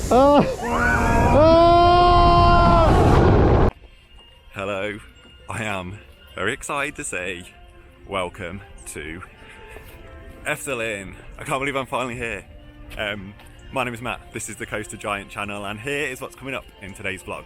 Hello, I am very excited to say welcome to Efteling. I can't believe I'm finally here. My name is Matt, this is the Coaster Giant channel, and here is what's coming up in today's vlog.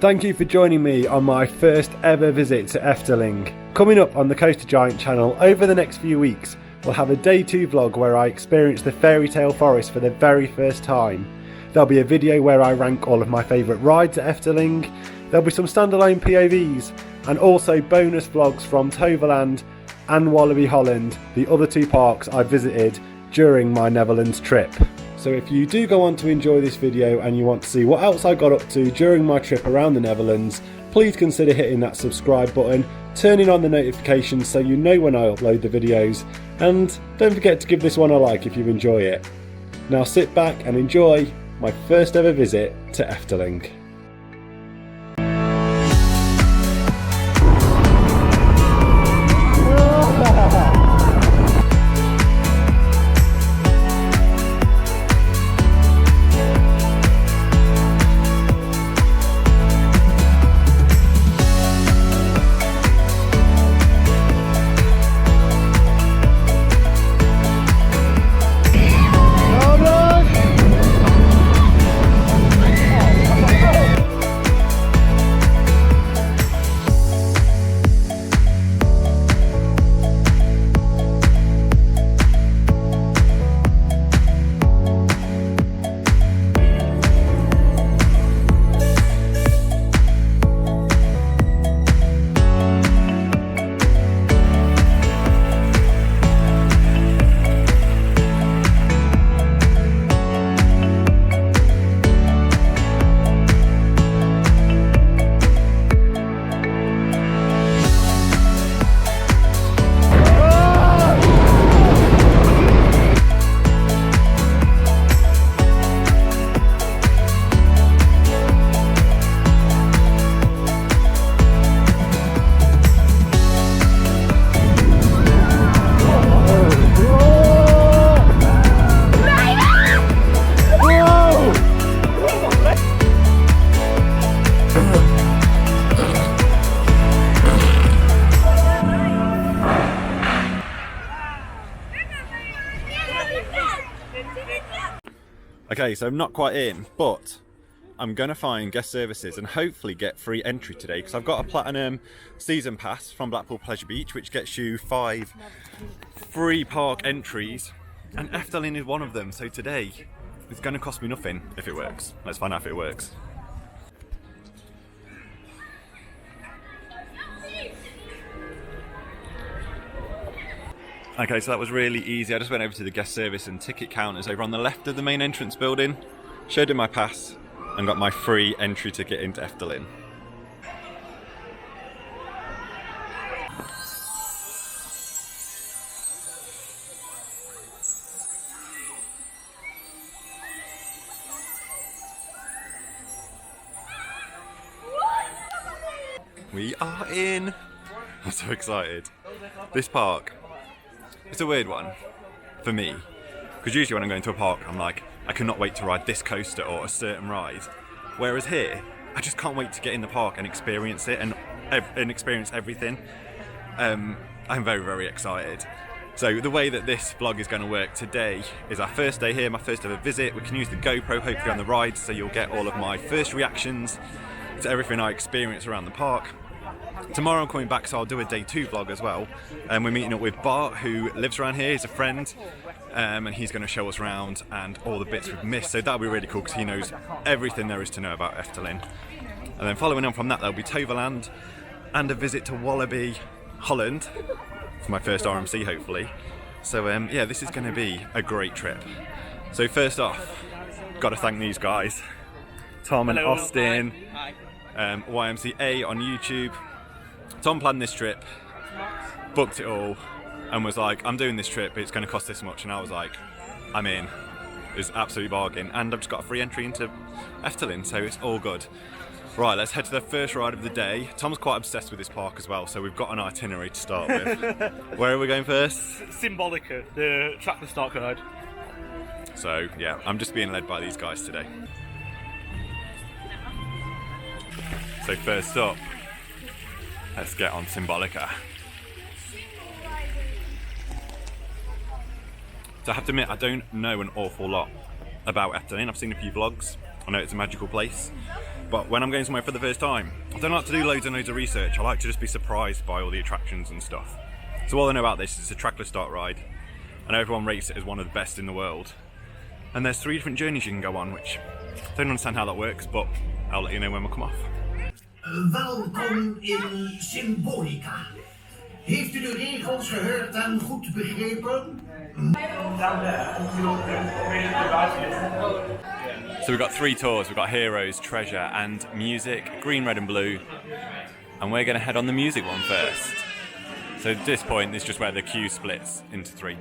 Thank you for joining me on my first ever visit to Efteling. Coming up on the Coaster Giant channel over the next few weeks, we'll have a day 2 vlog where I experience the Fairytale forest for the very first time. There'll be a video where I rank all of my favourite rides at Efteling. There'll be some standalone POVs and also bonus vlogs from Toverland and Walibi Holland, the other 2 parks I visited during my Netherlands trip. So if you do go on to enjoy this video and you want to see what else I got up to during my trip around the Netherlands, please consider hitting that subscribe button, turning on the notifications so you know when I upload the videos, and don't forget to give this one a like if you enjoy it. Now sit back and enjoy my first ever visit to Efteling. Okay, so I'm not quite in, but I'm going to find guest services and hopefully get free entry today because I've got a platinum season pass from Blackpool Pleasure Beach which gets you 5 free park entries, and Efteling is one of them. So today it's going to cost me nothing if it works. Let's find out if it works. Okay, so that was really easy. I just went over to the guest service and ticket counters over on the left of the main entrance building, showed him my pass and got my free entry ticket into Efteling. We are in! I'm so excited. This park, it's a weird one for me, because usually when I'm going to a park I'm like, I cannot wait to ride this coaster or a certain ride, whereas here I just can't wait to get in the park and experience it and experience everything. I'm very, very excited. So the way that this vlog is going to work today is our first day here, my first ever visit. We can use the GoPro hopefully on the rides, so you'll get all of my first reactions to everything I experience around the park. Tomorrow I'm coming back, so I'll do a day 2 vlog as well, and we're meeting up with Bart, who lives around here. He's a friend, and he's going to show us around and all the bits we've missed, so that'll be really cool because he knows everything there is to know about Efteling. And then following on from that, there'll be Toverland and a visit to Walibi Holland for my first RMC hopefully. So yeah, this is going to be a great trip. So first off, got to thank these guys, Tom and Austin, YMCA on YouTube. Tom planned this trip, booked it all, and was like, I'm doing this trip, it's going to cost this much, and I was like, I'm in. It's an absolute bargain, and I've just got a free entry into Efteling, so it's all good. Right, let's head to the first ride of the day. Tom's quite obsessed with this park as well, so we've got an itinerary to start with. Where are we going first? Symbolica, the trackless dark ride. So yeah, I'm just being led by these guys today. So first up, let's get on Symbolica. So I have to admit, I don't know an awful lot about Efteling. I've seen a few vlogs. I know it's a magical place. But when I'm going somewhere for the first time, I don't like to do loads and loads of research. I like to just be surprised by all the attractions and stuff. So all I know about this is it's a trackless dark ride. I know everyone rates it as one of the best in the world. And there's 3 different journeys you can go on, which I don't understand how that works, but I'll let you know when we come off. Welkom in Symbolica. Heeft u de regels gehoord en goed begrepen? So we've got 3 tours. We've got Heroes, Treasure and Music, green, red and blue. And we're going to head on the music one first. So at this point, this is just where the queue splits into 3.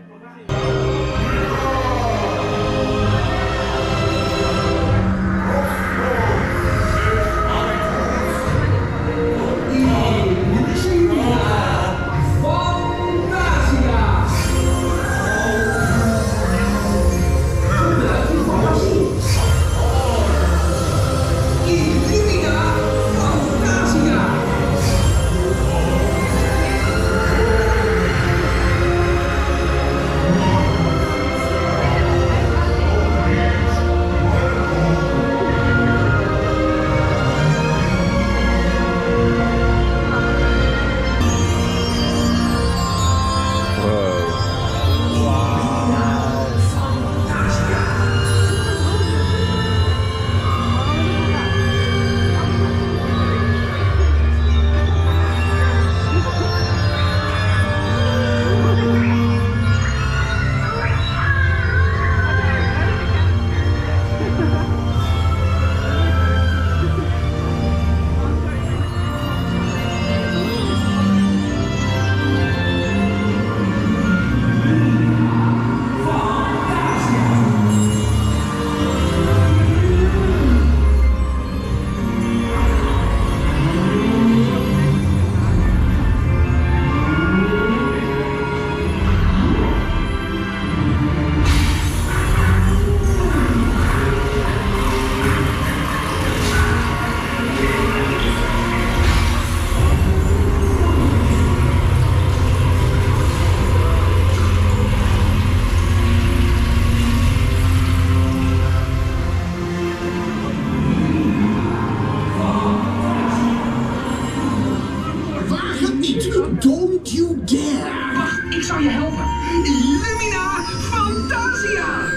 Don't you dare! Wacht, ik zal je helpen. Illumina Fantasia!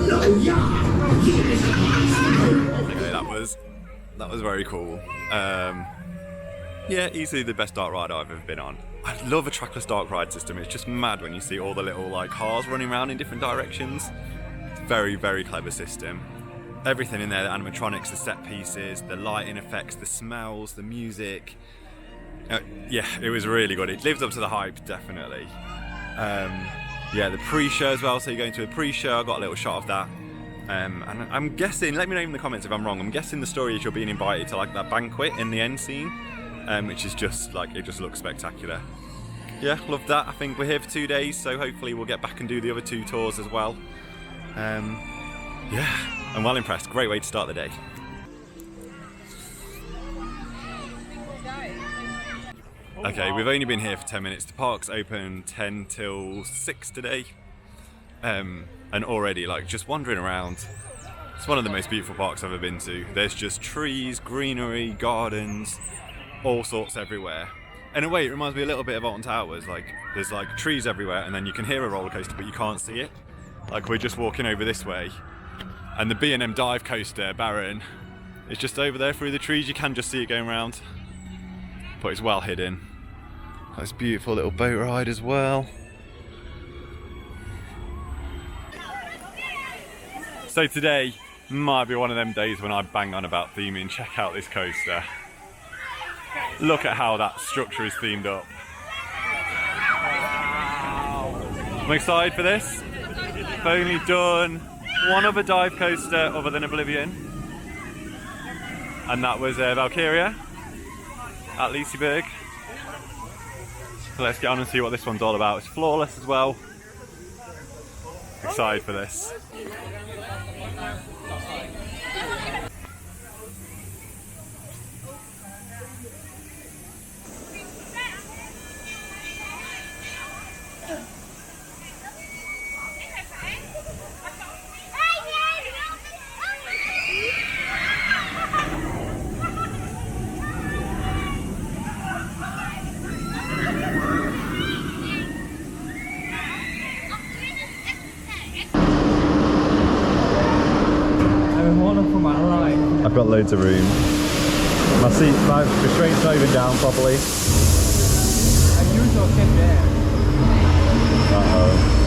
Nou ja, hier is het. Okay, that was very cool. Yeah, easily the best dark ride I've ever been on. I love a trackless dark ride system. It's just mad when you see all the little like cars running around in different directions. It's very, very clever system. Everything in there, the animatronics, the set pieces, the lighting effects, the smells, the music. Yeah, it was really good. It lives up to the hype, definitely. Yeah, the pre-show as well. So you're going to a pre-show. I got a little shot of that. And I'm guessing, let me know in the comments if I'm wrong, I'm guessing the story is you're being invited to like that banquet in the end scene, which is just like, it just looks spectacular. Yeah, love that. I think we're here for 2 days, so hopefully we'll get back and do the other 2 tours as well. Yeah, I'm well impressed. Great way to start the day. Okay, we've only been here for 10 minutes. The park's open 10 till 6 today. And already, like, just wandering around, it's one of the most beautiful parks I've ever been to. There's just trees, greenery, gardens, all sorts everywhere. In a way, it reminds me a little bit of Alton Towers. Like, there's like trees everywhere, and then you can hear a roller coaster, but you can't see it. Like, we're just walking over this way, and the B&M dive coaster, Baron, is just over there through the trees. You can just see it going around, but it's well hidden. This beautiful little boat ride as well. So today might be one of them days when I bang on about theming. Check out this coaster. Look at how that structure is themed up. I'm excited for this. I've only done one other dive coaster other than Oblivion, and that was Valkyria at Liseberg. So let's get on and see what this one's all about. It's floorless as well. Excited for this. I've got loads of room. My restraint's not even down properly. Uh-oh.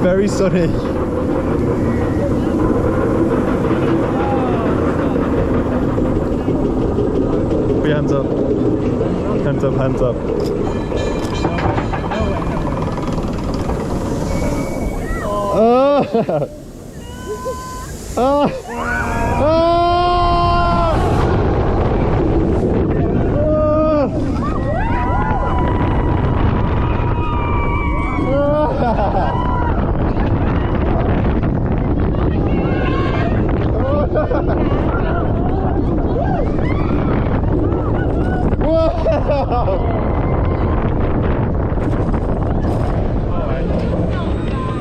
Very sunny. Put your hands up. Hands up, hands up. Oh! Oh!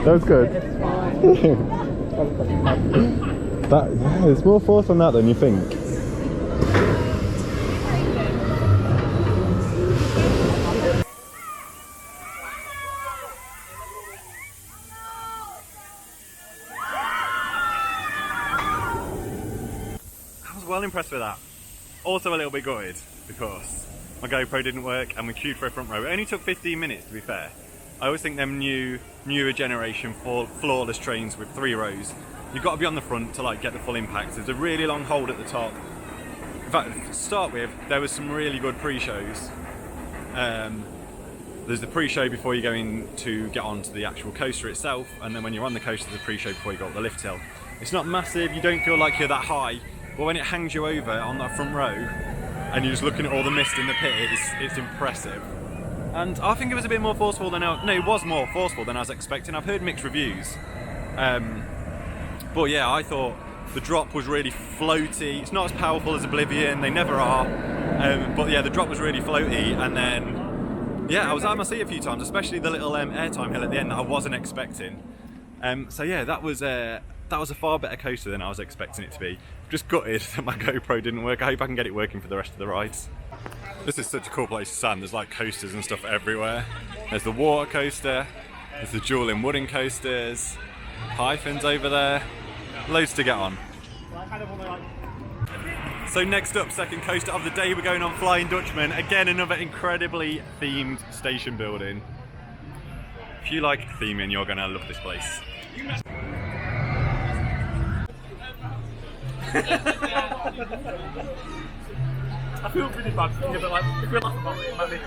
That was good. There's more force on that than you think. I was well impressed with that. Also a little bit gutted because my GoPro didn't work and we queued for a front row. It only took 15 minutes to be fair. I always think them newer generation flawless trains with 3 rows, you've got to be on the front to like get the full impact. There's a really long hold at the top. In fact, to start with, there was some really good pre-shows. There's the pre-show before you go in to get onto the actual coaster itself, and then when you're on the coaster, there's a pre-show before you go up the lift hill. It's not massive, you don't feel like you're that high, but when it hangs you over on that front row, and you're just looking at all the mist in the pit, it's impressive. And I think it was a bit more forceful than it was more forceful than I was expecting. I've heard mixed reviews. But yeah, I thought the drop was really floaty. It's not as powerful as Oblivion, they never are. But yeah, the drop was really floaty, and then, yeah, I was out of my seat a few times, especially the little airtime hill at the end that I wasn't expecting. So yeah, that was a far better coaster than I was expecting it to be. Just gutted that my GoPro didn't work. I hope I can get it working for the rest of the rides. This is such a cool place to stand. There's like coasters and stuff everywhere. There's the water coaster, there's the dueling wooden coasters, Hyphens over there, loads to get on. So next up, second coaster of the day, we're going on Flying Duchman. Again, another incredibly themed station building. If you like theming, you're gonna love this place. I feel really bad thinking about like, if we laugh about it, maybe.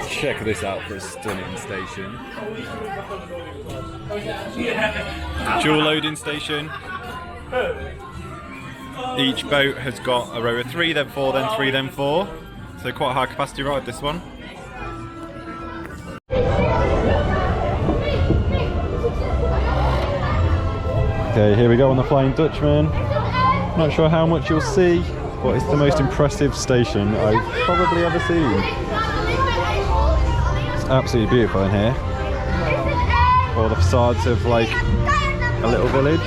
Check this out for a stunning station. Dual loading station. Each boat has got a row of 3, then 4, then 3, then 4. So quite a high capacity ride, this one. Okay, here we go on the Flying Dutchman. Not sure how much you'll see, but it's the most impressive station I've probably ever seen. It's absolutely beautiful in here. All the facades of like a little village.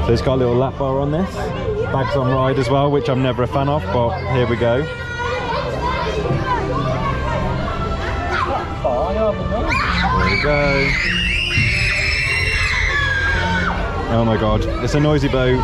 So it's got a little lap bar on this. Bags on ride as well, which I'm never a fan of, but here we go. There we go. Oh my god, it's a noisy boat.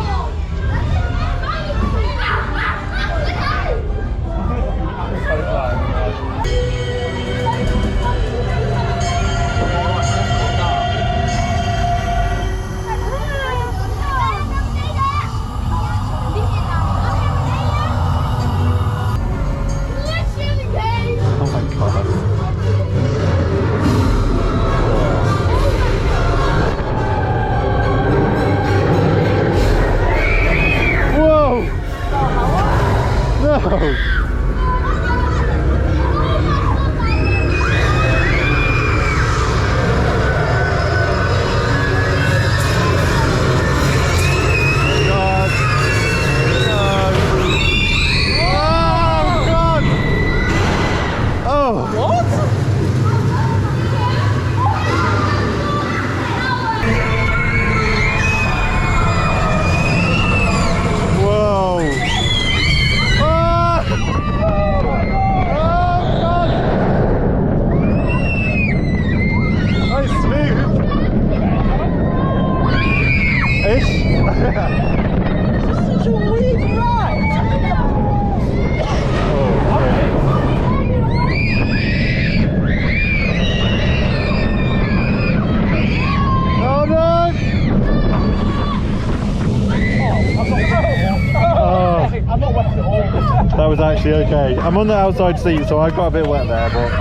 That was actually okay. I'm on the outside seat, so I got a bit wet there, but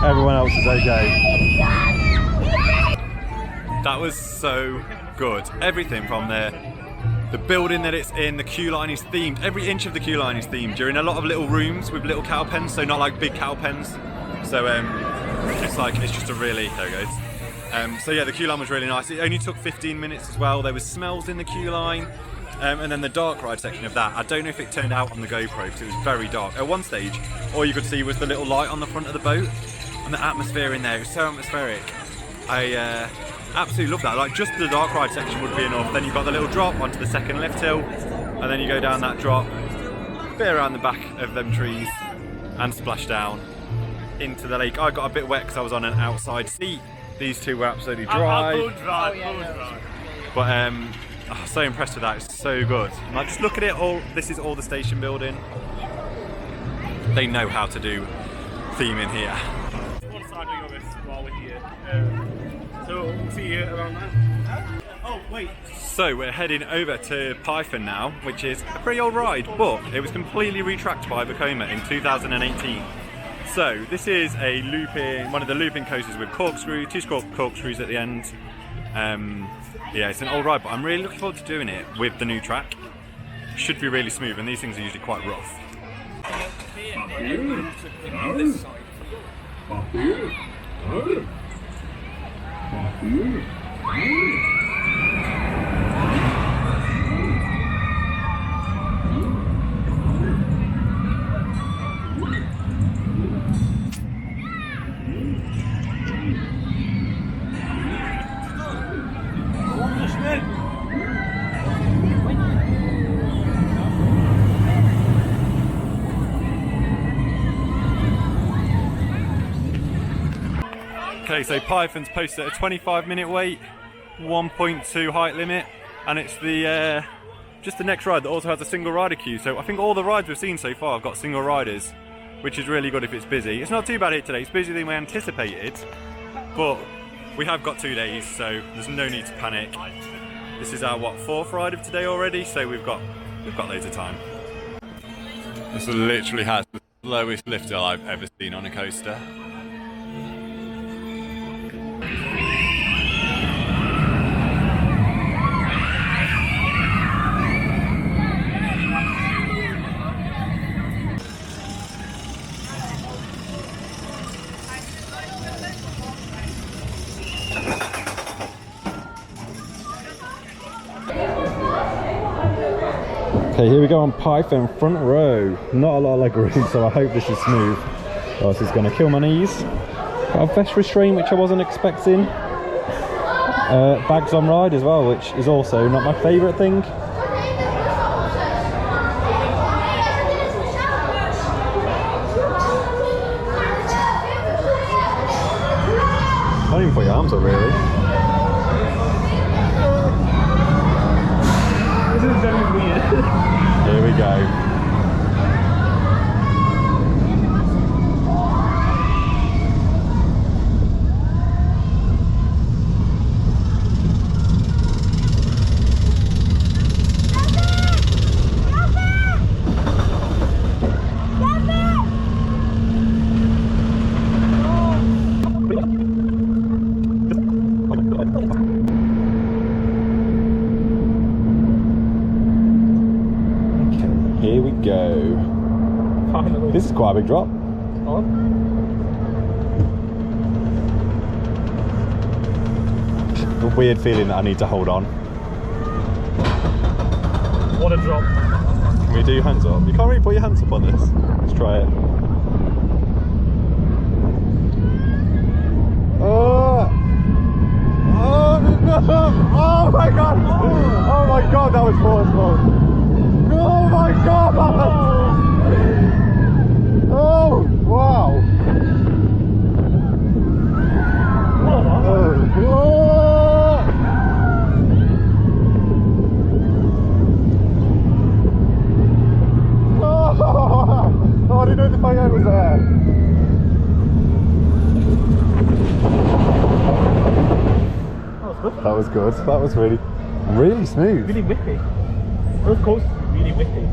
everyone else is okay. That was so good. Everything from the building that it's in, the queue line is themed. Every inch of the queue line is themed. You're in a lot of little rooms with little cow pens, so not like big cow pens. So it's just a really, there it goes. So yeah, the queue line was really nice. It only took 15 minutes as well. There was smells in the queue line. And then the dark ride section of that, I don't know if it turned out on the GoPro because it was very dark. At one stage, all you could see was the little light on the front of the boat, and the atmosphere in there, it was so atmospheric. I absolutely love that. Like, just the dark ride section would be enough. Then you've got the little drop onto the second lift hill, and then you go down that drop, bit around the back of them trees, and splash down into the lake. I got a bit wet because I was on an outside seat. These two were absolutely dry. But oh, so impressed with that, it's so good. And like, just look at it all, this is all the station building. They know how to do theming here. One side of Joris while we're here. So we'll see you around there. Oh, wait. So we're heading over to Python now, which is a pretty old ride, but it was completely retracked by Vekoma in 2018. So this is a looping, one of the looping coasters with corkscrew, two corkscrews at the end. Yeah, it's an old ride, but I'm really looking forward to doing it with the new track. Should be really smooth, and these things are usually quite rough. Okay, so Python's posted at a 25-minute wait, 1.2 height limit, and it's the just the next ride that also has a single rider queue. So I think all the rides we've seen so far have got single riders, which is really good if it's busy. It's not too bad here today, it's busier than we anticipated, but we have got 2 days, so there's no need to panic. This is our, what, 4th ride of today already, so we've got loads of time. This literally has the slowest lift hill I've ever seen on a coaster. Okay, here we go on Python front row. Not a lot of leg room, so I hope this is smooth. Or else it's going to kill my knees. Got a vest restraint, which I wasn't expecting. Bags on ride as well, which is also not my favourite thing. Don't even put your arms up, really. This is very weird. Here we go. Here we go. Finally. This is quite a big drop. Oh. A weird feeling that I need to hold on. What a drop. Can we do hands up? You can't really put your hands up on this. Let's try it. Oh! Oh no! Oh my god! Oh my god, that was forceful! Oh my god! Oh wow! Oh, I didn't know the fire was there. That was good. That was really smooth. Really whippy. Of course, really whippy.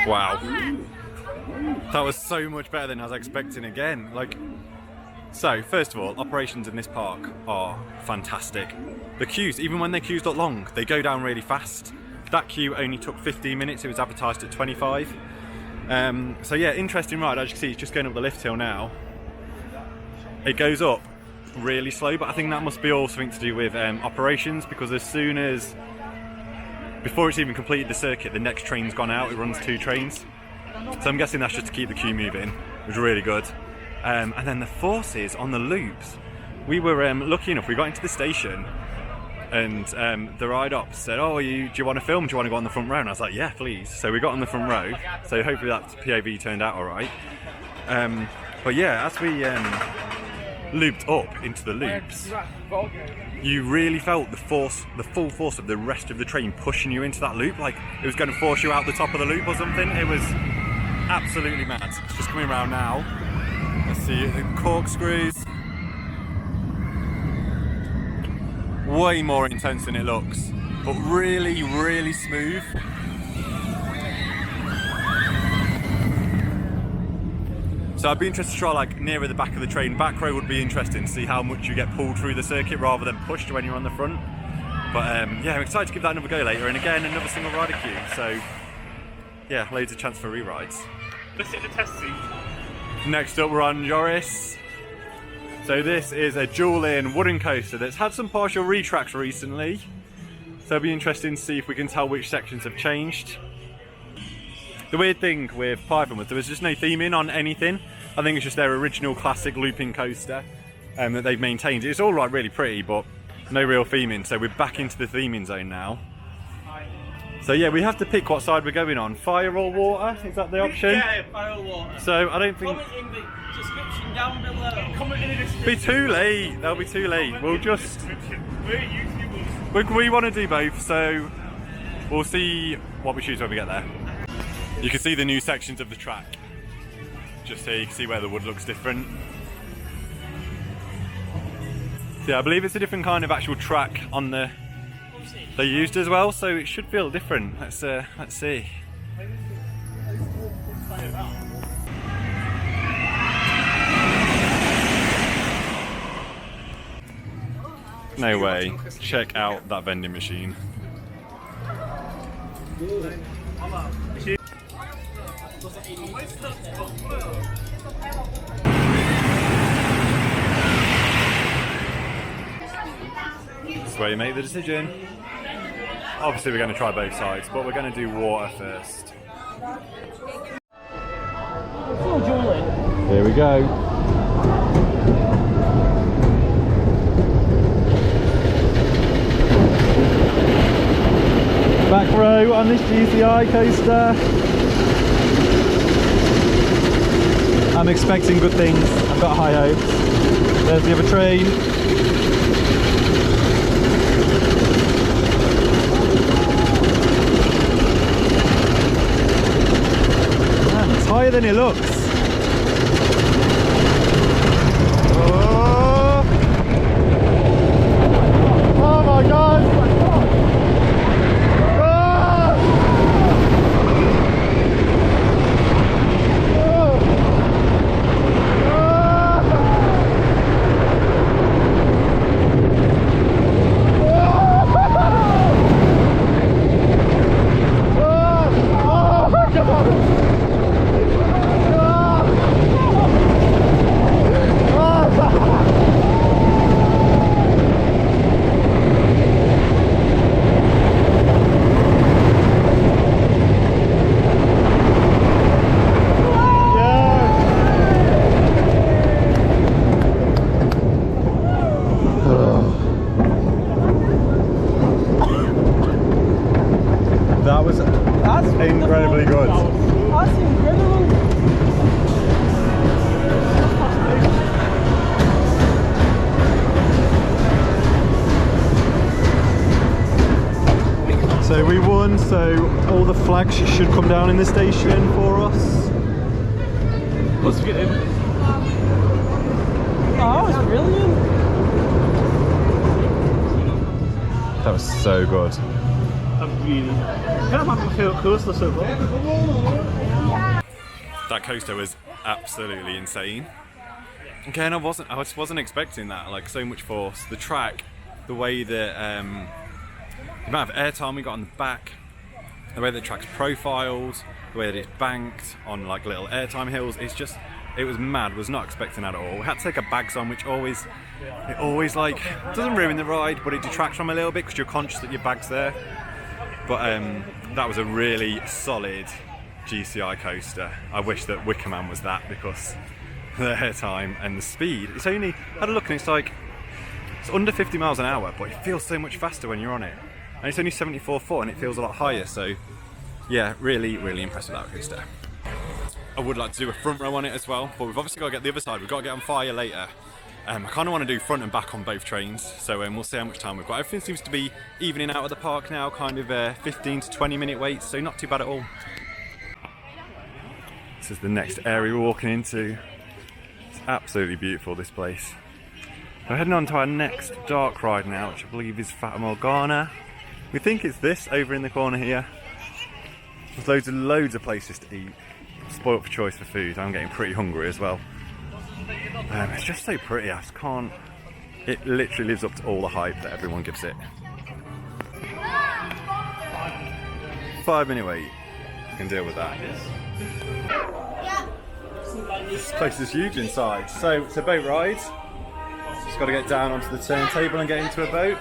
Wow. That was so much better than I was expecting again. So, first of all, operations in this park are fantastic. The queues, even when their queues look long, they go down really fast. That queue only took 15 minutes, it was advertised at 25. So yeah, interesting ride. As you can see, it's just going up the lift hill now. It goes up really slow, but I think that must be all something to do with operations, because as soon as, before it's even completed the circuit, the next train's gone out. It runs 2 trains. So I'm guessing that's just to keep the queue moving. It was really good. And then the forces on the loops. We were lucky enough, we got into the station and the ride op said, oh, do you want to film? Do you want to go on the front row? And I was like, yeah, please. So we got on the front row. So hopefully that POV turned out all right. But yeah, as we looped up into the loops, you really felt the full force of the rest of the train pushing you into that loop. Like it was going to force you out the top of the loop or something. It was absolutely mad. It's just coming around now. Let's see the corkscrews. Way more intense than it looks, but really, really smooth. So I'd be interested to try like nearer the back of the train. Back row would be interesting to see how much you get pulled through the circuit rather than pushed when you're on the front. But yeah, I'm excited to give that another go later. And again, another single rider queue. So yeah, loads of chance for re-rides. Let's hit the test seat. Next up, we're on Joris. So this is a dual-in wooden coaster that's had some partial retracts recently. So it'll be interesting to see if we can tell which sections have changed. The weird thing with Python was there was just no theming on anything. I think it's just their original classic looping coaster that they've maintained. It's all like really pretty, but no real theming. So we're back into the theming zone now. So yeah, we have to pick what side we're going on. Fire or water? Is that the option? Yeah, fire or water. So I don't think... Comment in the description down below. Comment in the description. Be too late. They'll be too late. We'll just... We're YouTubers. We want to do both, so we'll see what we choose when we get there. You can see the new sections of the track. Just here, you can see where the wood looks different. So yeah, I believe it's a different kind of actual track on the... they used as well, so it should feel different. Let's see. No way. Check out that vending machine. where you make the decision. Obviously we're going to try both sides, but we're going to do water first. Here we go. Back row on this GCI coaster. I'm expecting good things. I've got high hopes. There's the other train. Man, it's higher than it looks. Oh my god! That's incredibly good. That's incredible. So we won, so all the flags should come down in the station for us. Let's get in. Oh, that was brilliant. That was so good. Kind of my favourite coaster so far. That coaster was absolutely insane. Again, I just wasn't expecting that. Like, so much force. The track, the way that the amount of airtime we got on the back, the way that the track's profiled, the way that it's banked on like little airtime hills. It was mad. Was not expecting that at all. We had to take our bags on, which always like doesn't ruin the ride, but it detracts from a little bit because you're conscious that your bag's there. But that was a really solid GCI coaster. I wish that Wickerman was that because the airtime and the speed. It's only, I had a look and it's like, it's under 50 miles an hour, but it feels so much faster when you're on it. And it's only 74 foot and it feels a lot higher. So yeah, really, really impressed with that coaster. I would like to do a front row on it as well, but we've obviously got to get the other side. We've got to get on fire later. I kind of want to do front and back on both trains, so we'll see how much time we've got. Everything seems to be evening out of the park now, kind of 15 to 20 minute waits, so not too bad at all. This is the next area we're walking into. It's absolutely beautiful, this place. We're heading on to our next dark ride now, which I believe is Fata Morgana. We think it's this over in the corner here. There's loads of places to eat. Spoilt for choice for food. I'm getting pretty hungry as well. It's just so pretty, I just can't. It literally lives up to all the hype that everyone gives it. 5 minute wait. You can deal with that. This place is huge inside. So it's a boat ride. Just got to get down onto the turntable and get into a boat.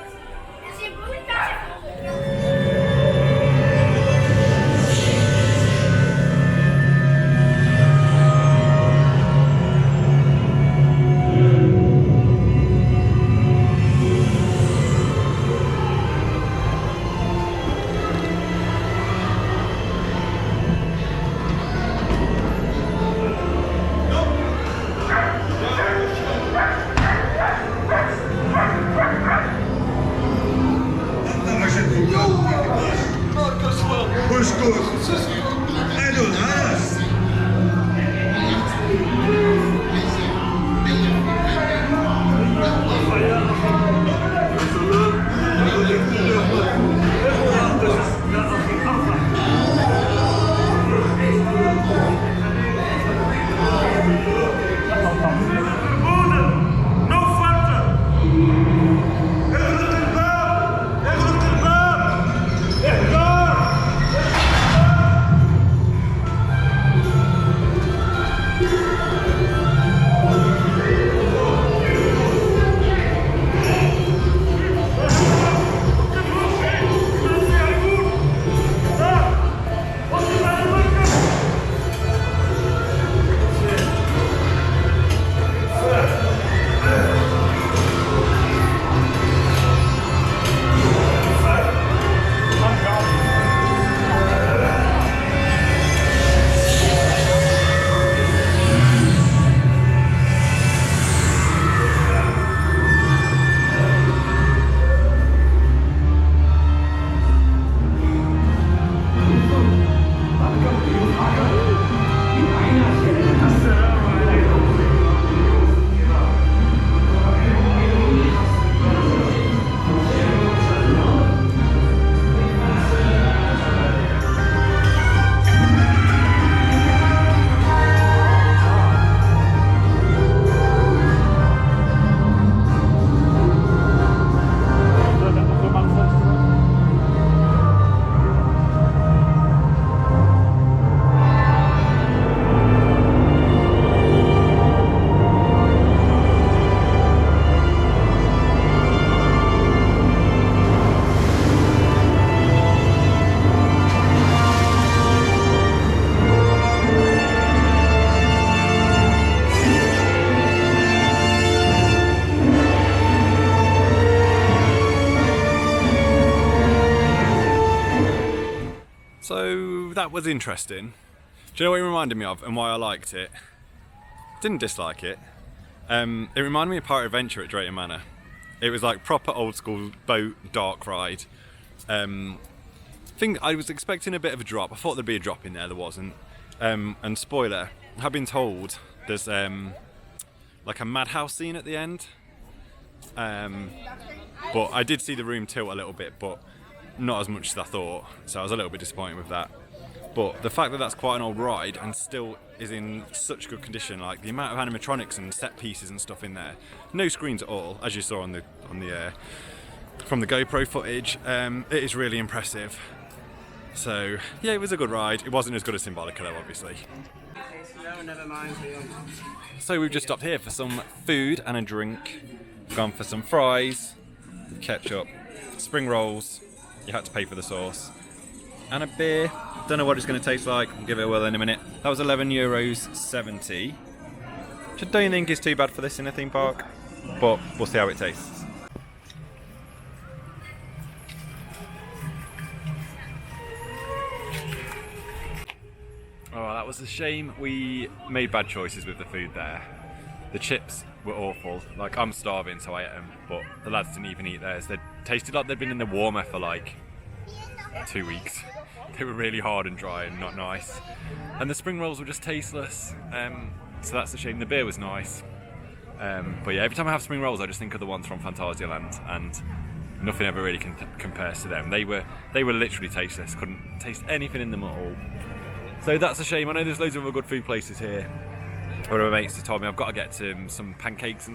that was interesting. Do you know what it reminded me of and why I liked it? Didn't dislike it. It reminded me of Pirate Adventure at Drayton Manor. It was like proper old school boat dark ride. I was expecting a bit of a drop. I thought there'd be a drop in there wasn't. And spoiler, I've been told there's like a madhouse scene at the end. But I did see the room tilt a little bit, but not as much as I thought. So I was a little bit disappointed with that. But the fact that that's quite an old ride and still is in such good condition, like the amount of animatronics and set pieces and stuff in there, no screens at all, as you saw on the from the GoPro footage, it is really impressive. So yeah, it was a good ride. It wasn't as good as Symbolica though, obviously. So we've just stopped here for some food and a drink. Gone for some fries, ketchup, spring rolls. You had to pay for the sauce, and a beer. Don't know what it's going to taste like. We'll give it a whirl in a minute. That was €11.70, which I don't think is too bad for this in a theme park, but we'll see how it tastes. Oh, that was a shame. We made bad choices with the food there. The chips were awful. Like, I'm starving, so I ate them, but the lads didn't even eat theirs. They tasted like they'd been in the warmer for like 2 weeks. They were really hard and dry and not nice. And the spring rolls were just tasteless. So that's a shame. The beer was nice. But yeah, every time I have spring rolls, I just think of the ones from Phantasialand, and nothing ever really compares to them. They were literally tasteless. Couldn't taste anything in them at all. So that's a shame. I know there's loads of other good food places here. One of my mates has told me I've got to get some pancakes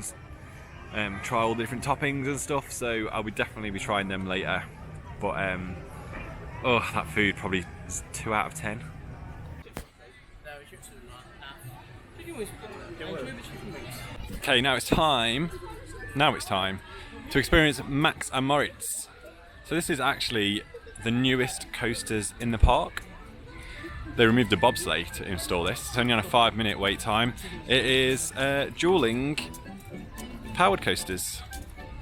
and try all the different toppings and stuff. So I'll definitely be trying them later. But oh, that food probably is 2 out of 10. Okay, now it's time to experience Max and Moritz. So this is actually the newest coasters in the park. They removed the bobsleigh to install this. It's only on a 5-minute wait time. It is dueling powered coasters.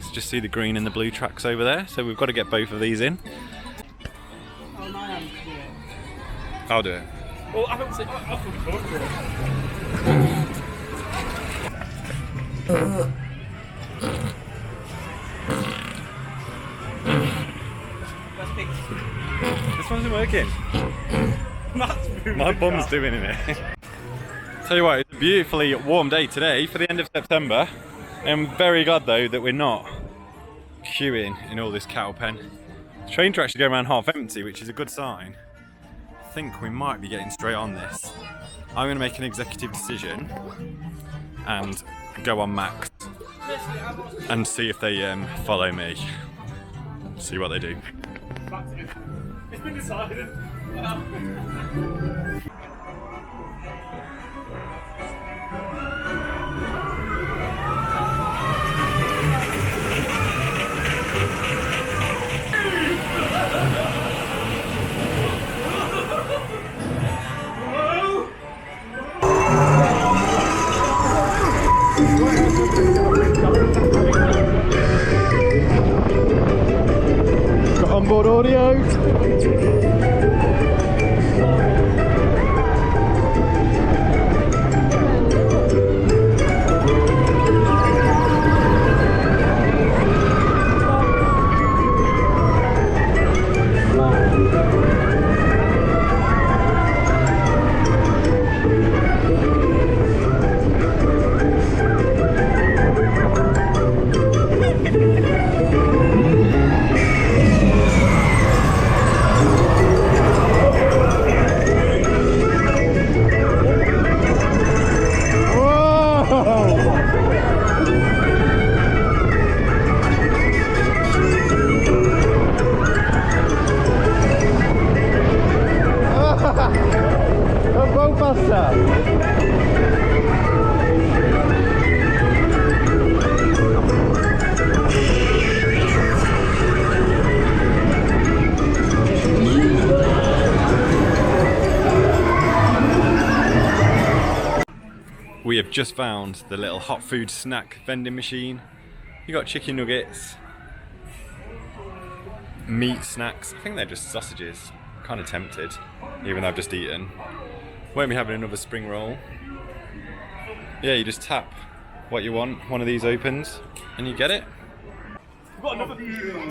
So just see the green and the blue tracks over there. So we've got to get both of these in. I'll do it. Well, I don't say. I'll put the code for This one's working. My bum's doing in it. Tell you what, it's a beautifully warm day today for the end of September. I'm very glad though that we're not queuing in all this cattle pen. The train tracks are going around half empty, which is a good sign. I think we might be getting straight on this. I'm going to make an executive decision and go on Max and see if they follow me. See what they do. It's been decided. Got onboard audio. We have just found the little hot food snack vending machine. You got chicken nuggets, meat snacks. I think they're just sausages. kind of tempted, even though I've just eaten. Won't be having another spring roll. Yeah, you just tap what you want, one of these opens, and you get it.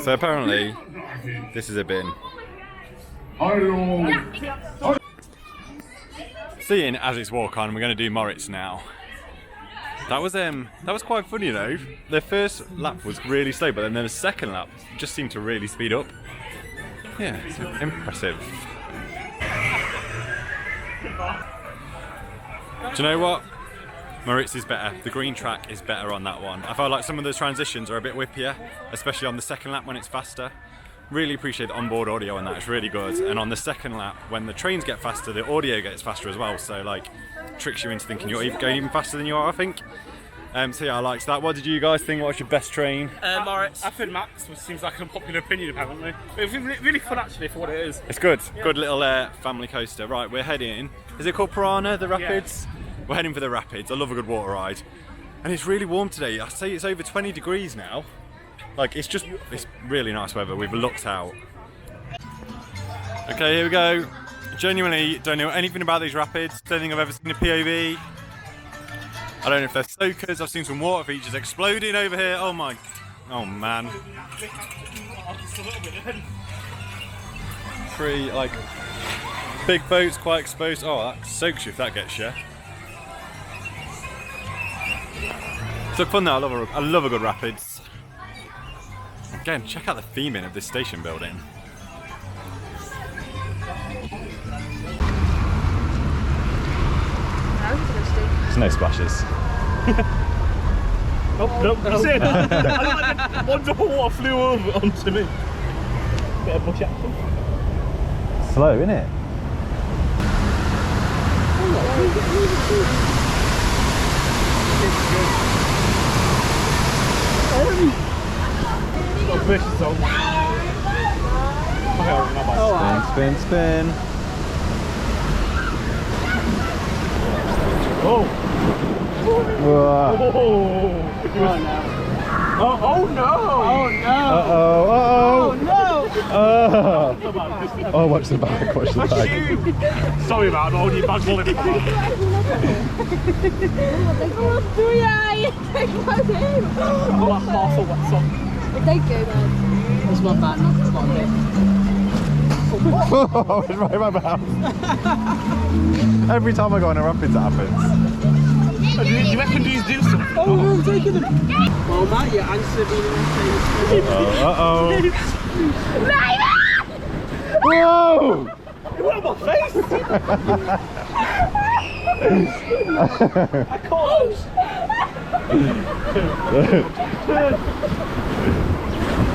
So apparently, this is a bin. Seeing as it's walk on, we're going to do Moritz now. That was quite funny though. The first lap was really slow, but then the second lap just seemed to really speed up. Yeah, it's impressive. Do you know what? Moritz is better. The green track is better on that one. I felt like some of the transitions are a bit whippier, especially on the second lap when it's faster. Really appreciate the onboard audio on that, it's really good. And on the second lap, when the trains get faster, the audio gets faster as well. So like, tricks you into thinking you're going even faster than you are, I think. So yeah, I liked that. What did you guys think? What's your best train? Moritz. I think Max, which seems like an unpopular opinion apparently. It was really fun actually for what it is. It's good. Yeah. Good little family coaster. Right, we're heading. Is it called Piranha, the Rapids? Yeah. We're heading for the Rapids. I love a good water ride. And it's really warm today. I say it's over 20 degrees now. Like, it's really nice weather. We've looked out. Okay, here we go. Genuinely don't know anything about these rapids. Don't think I've ever seen a POV. I don't know if they're soakers. I've seen some water features exploding over here. Oh my, oh man. Pretty, like, big boats, quite exposed. Oh, that soaks you if that gets you. It's fun though, I love a good rapids. Again, check out the theming of this station building. There's no splashes. Oh, nope, you see it? One drop of water flew over onto me. Bit of bush action. Slow, isn't it? Spin, spin, spin. Oh! Whoa. Oh no! Oh no! Uh-oh, uh-oh! Oh no! Oh, watch the back, watch the back. Sorry about all your bad wallet. Doe jij? Kijk maar heen. Wat half wet sock. Ik denk het. It's not bad, it's not bad. Oh, it's right in my mouth. Every time I go on a rapids, that happens. Do you reckon these do something? Oh, we're taking them. Well, Matt, your answer being Uh-oh. Whoa! You went on my face! I can't!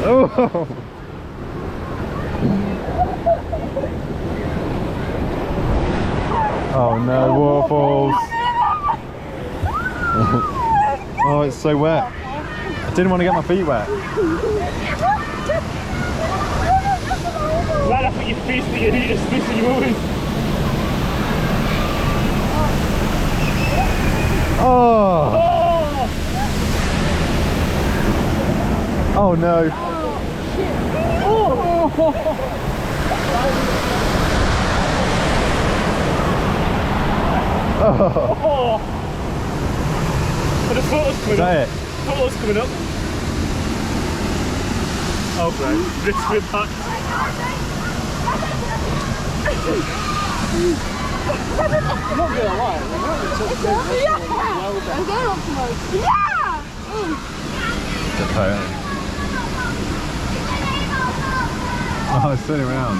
Oh! Oh no, waterfalls! Oh, it's so wet. I didn't want to get my feet wet. Right after your face that you need to spit in your moving. Oh! Oh no! Oh! And the photo's coming up. Is that it? Photo's coming up. Oh, great. This with that. I'm not gonna lie. Oh, it's turning around.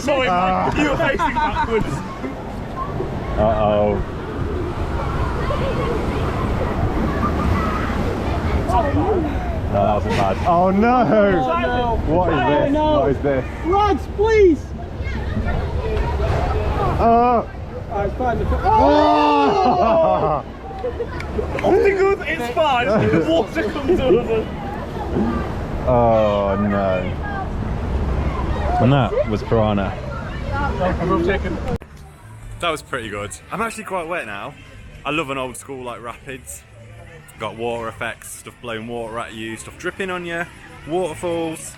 Sorry, you were facing backwards. Uh-oh. No, that wasn't bad. Oh no! What is this? What is this? Lads, please! Oh! Alright, it's fine. Oh! Off the good, it's fine. The water comes over. Oh no. And that was Piranha. That was pretty good. I'm actually quite wet now. I love an old school like rapids. Got water effects, stuff blowing water at you, stuff dripping on you, waterfalls.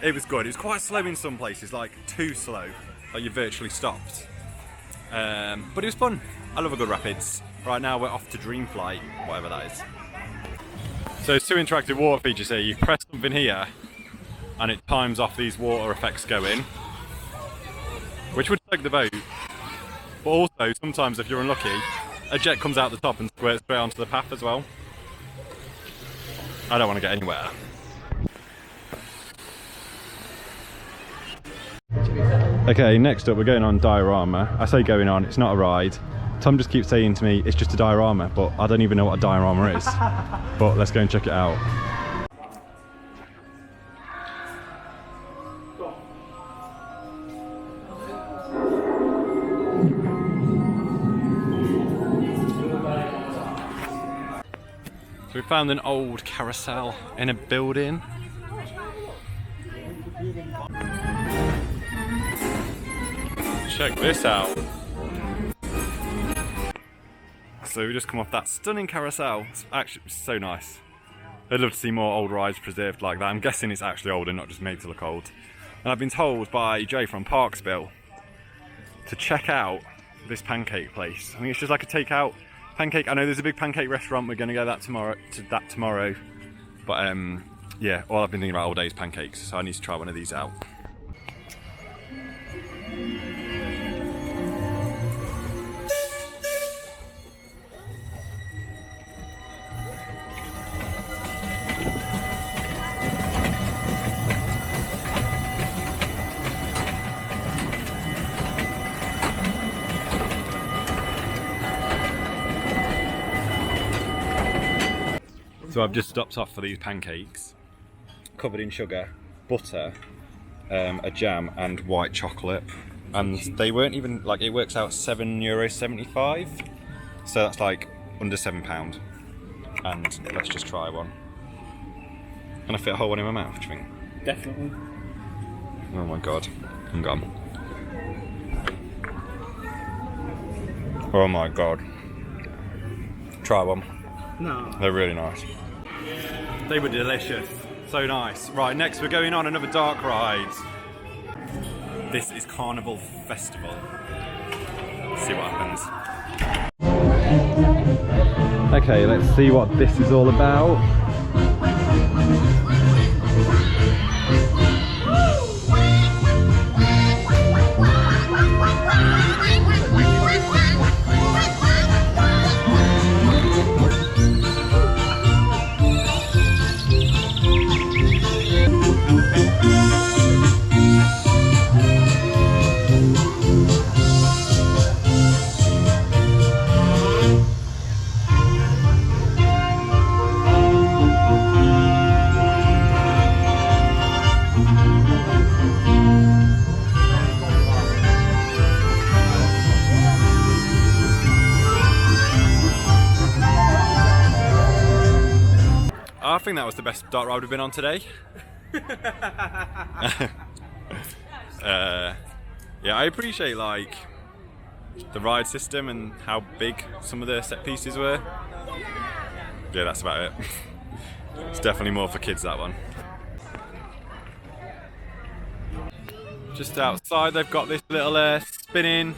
It was good. It was quite slow in some places, like too slow, like you virtually stopped. But it was fun. I love a good rapids. Right now we're off to Dreamflight, whatever that is. So there's 2 interactive water features here. You press something here and it times off these water effects going, which would soak the boat. But also, sometimes if you're unlucky, a jet comes out the top and squirts straight onto the path as well. I don't want to get anywhere. Okay, next up we're going on diorama. I say going on, it's not a ride. Tom just keeps saying to me, it's just a diorama, but I don't even know what a diorama is. But let's go and check it out. So we found an old carousel in a building. Check this out. So we just come off that stunning carousel. It's actually so nice. I'd love to see more old rides preserved like that. I'm guessing it's actually old and not just made to look old. And I've been told by Jay from Parksville to check out this pancake place. I think it's just like a takeout pancake. I know there's a big pancake restaurant. We're going to go to that tomorrow. But yeah, all I've been thinking about all day is pancakes. So I need to try one of these out. So I've just stopped off for these pancakes, covered in sugar, butter, a jam and white chocolate. And they weren't even, like, it works out €7.75. So that's like under £7. And let's just try one. Can I fit a whole one in my mouth, do you think? Definitely. Oh my god, I'm gone. Oh my god. Try one. No. They're really nice. They were delicious. So nice. Right, next we're going on another dark ride. This is Carnival Festival. Let's see what happens. Okay, let's see what this is all about. I think that was the best dark ride we've been on today. Yeah, I appreciate like the ride system and how big some of the set pieces were. Yeah, that's about it. It's definitely more for kids, that one. Just outside they've got this little spinning,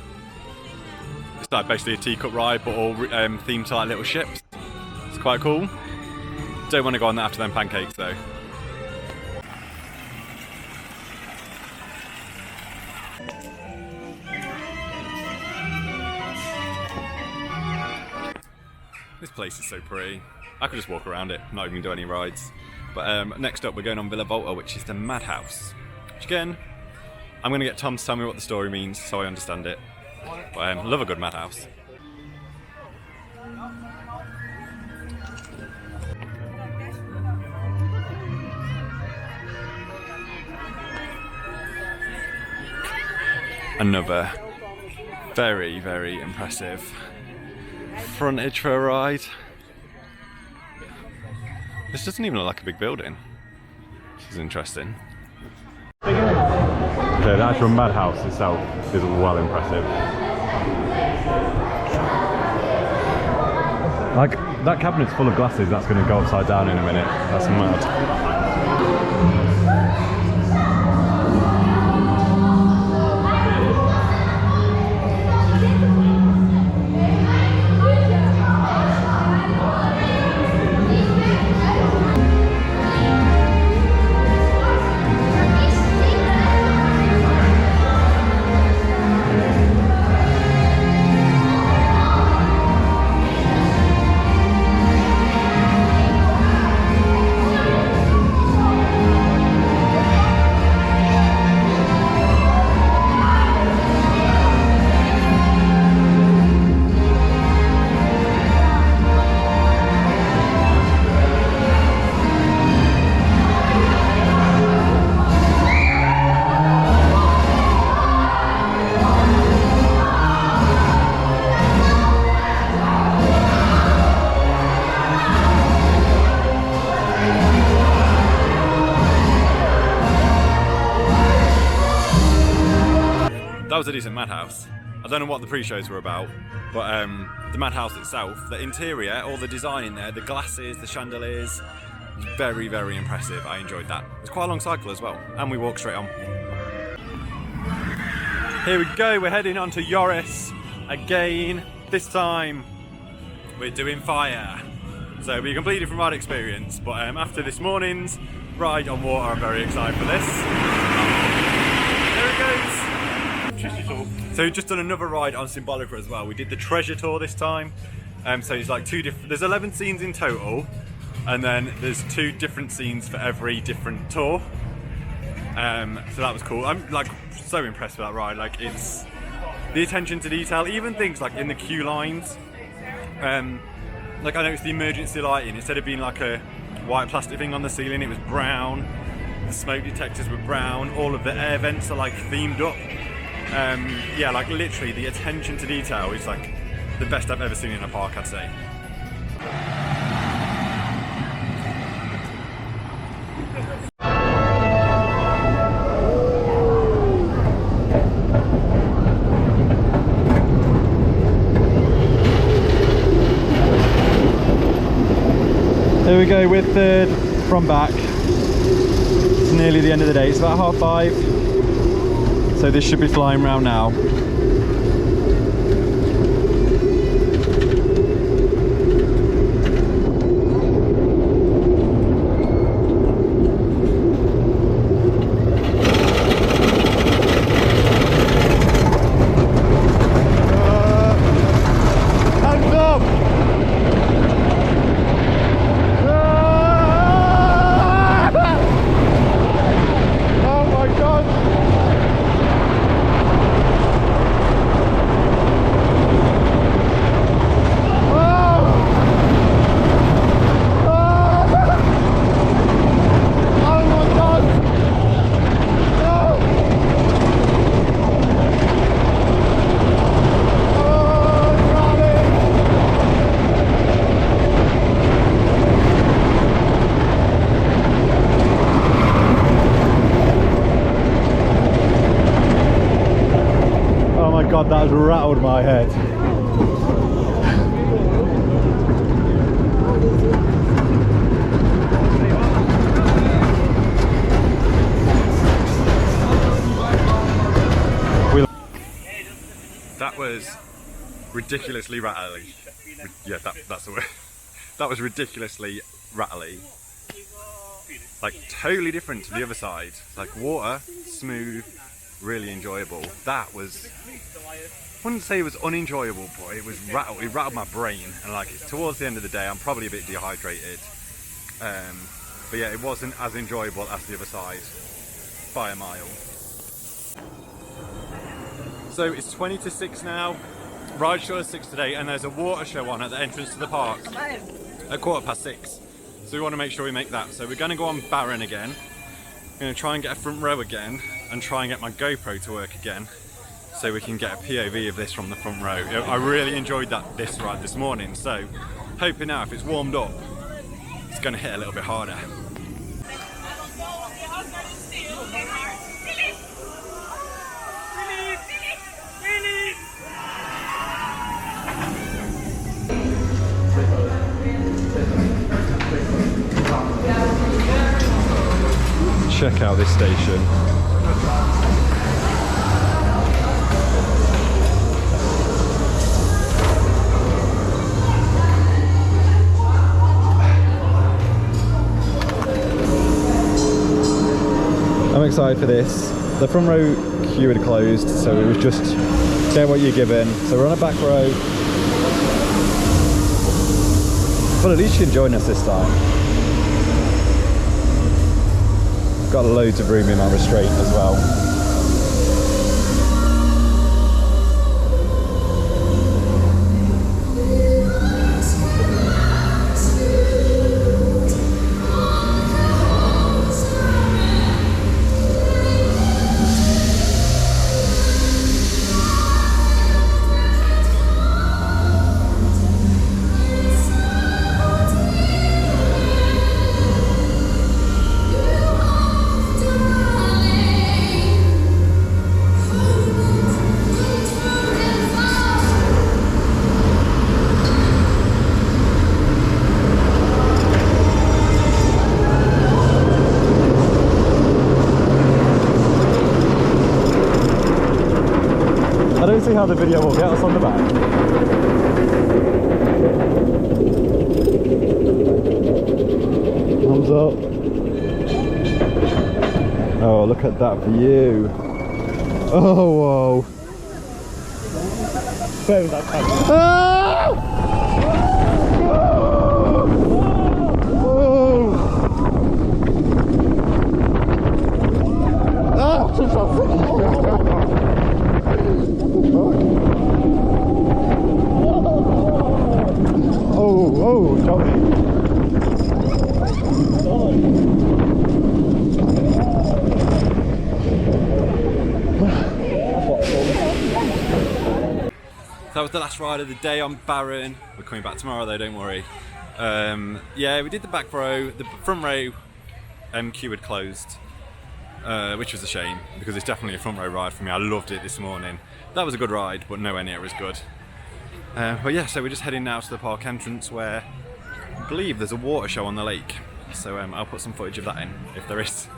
it's like basically a teacup ride but all themed to like little ships. It's quite cool. Don't want to go on that after them pancakes though. This place is so pretty. I could just walk around it, not even do any rides. But next up we're going on Villa Volta, which is the madhouse. Which again, I'm going to get Tom to tell me what the story means so I understand it. But I love a good madhouse. Another very, very impressive frontage for a ride. This doesn't even look like a big building. This is interesting. Okay, the actual madhouse itself is well impressive. Like, that cabinet's full of glasses, that's going to go upside down in a minute. That's mad. that was a decent madhouse. I don't know what the pre-shows were about, but the madhouse itself, the interior, all the design in there, the glasses, the chandeliers, very, very impressive. I enjoyed that. It's quite a long cycle as well, and we walked straight on. Here we go, we're heading on to Joris again. This time we're doing fire. So it'll be a completely different ride experience, but after this morning's ride on water, I'm very excited for this. There it goes. So just done another ride on Symbolica as well. We did the treasure tour this time. So it's like there's 11 scenes in total, and then there's 2 different scenes for every different tour. So that was cool. I'm like so impressed with that ride. Like, it's the attention to detail, even things like in the queue lines. Like, I noticed the emergency lighting, instead of being like a white plastic thing on the ceiling, it was brown. The smoke detectors were brown. All of the air vents are like themed up. Yeah, like literally the attention to detail is like the best I've ever seen in a park, I'd say. Here we go, we're third from back. It's nearly the end of the day. It's about 5:30. So this should be flying round now. God, that has rattled my head. That was ridiculously rattly. Yeah, that's the word. That was ridiculously rattly. Like, totally different to the other side. Like, water, smooth, really enjoyable. That was, I wouldn't say it was unenjoyable, but it was rattled. It rattled my brain, and like, towards the end of the day, I'm probably a bit dehydrated. But yeah, it wasn't as enjoyable as the other side by a mile. So it's 20 to 6 now. Ride show is 6 today, and there's a water show on at the entrance to the park at 6:15. So we want to make sure we make that. So we're going to go on Baron again. I'm going to try and get a front row again, and try and get my GoPro to work again, so we can get a POV of this from the front row. I really enjoyed this ride this morning, so hoping now if it's warmed up, it's going to hit a little bit harder. Check out this station. I'm excited for this. The front row queue had closed, so it was just get what you're given. So we're on a back row. But at least you can join us this time. Got loads of room in my restraint as well. how the video will get us on the back. Thumbs up. Oh, look at that view. Oh, whoa. Where was that coming? Ah! Oh, Johnny. That was the last ride of the day on Baron. We're coming back tomorrow though, don't worry. Yeah, we did the back row. The front row queue had closed, which was a shame because it's definitely a front row ride for me. I loved it this morning. That was a good ride, but nowhere near as good. But yeah, so we're just heading now to the park entrance where I believe there's a water show on the lake. So I'll put some footage of that in, if there is.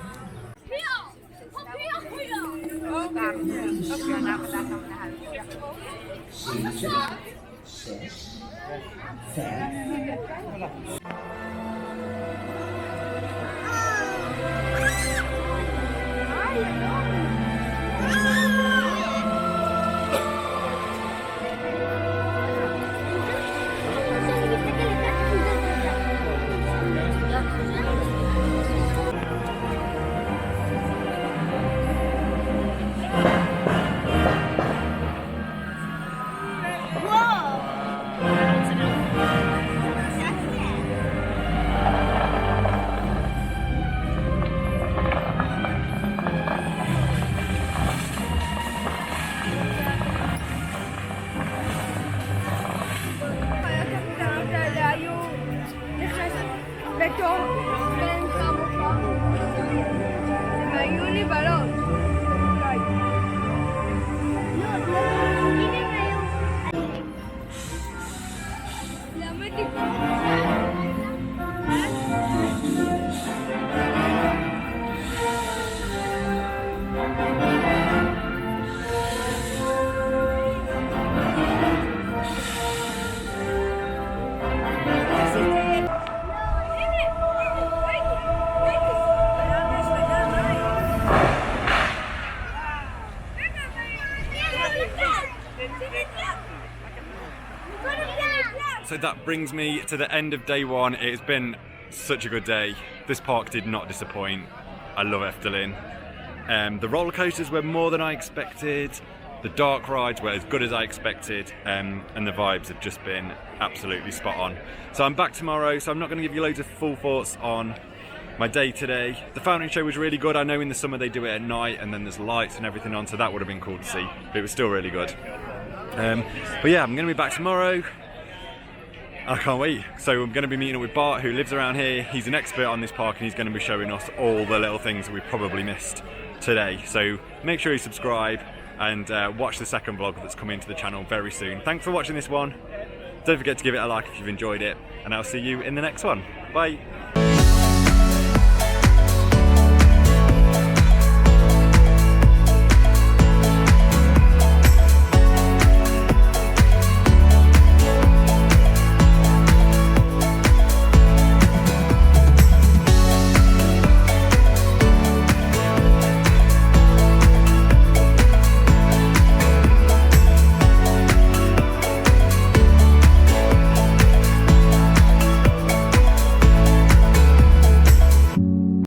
So that brings me to the end of day one. It has been such a good day. This park did not disappoint. I love Efteling. The roller coasters were more than I expected. The dark rides were as good as I expected, and the vibes have just been absolutely spot on. So I'm back tomorrow, so I'm not going to give you loads of full thoughts on my day today. The fountain show was really good. I know in the summer they do it at night and then there's lights and everything on, so that would have been cool to see, but it was still really good. But yeah, I'm going to be back tomorrow. I can't wait. So I'm going to be meeting up with Bart, who lives around here. He's an expert on this park and he's going to be showing us all the little things that we probably missed today. So make sure you subscribe and watch the second vlog that's coming to the channel very soon. Thanks for watching this one. Don't forget to give it a like if you've enjoyed it, and I'll see you in the next one. Bye.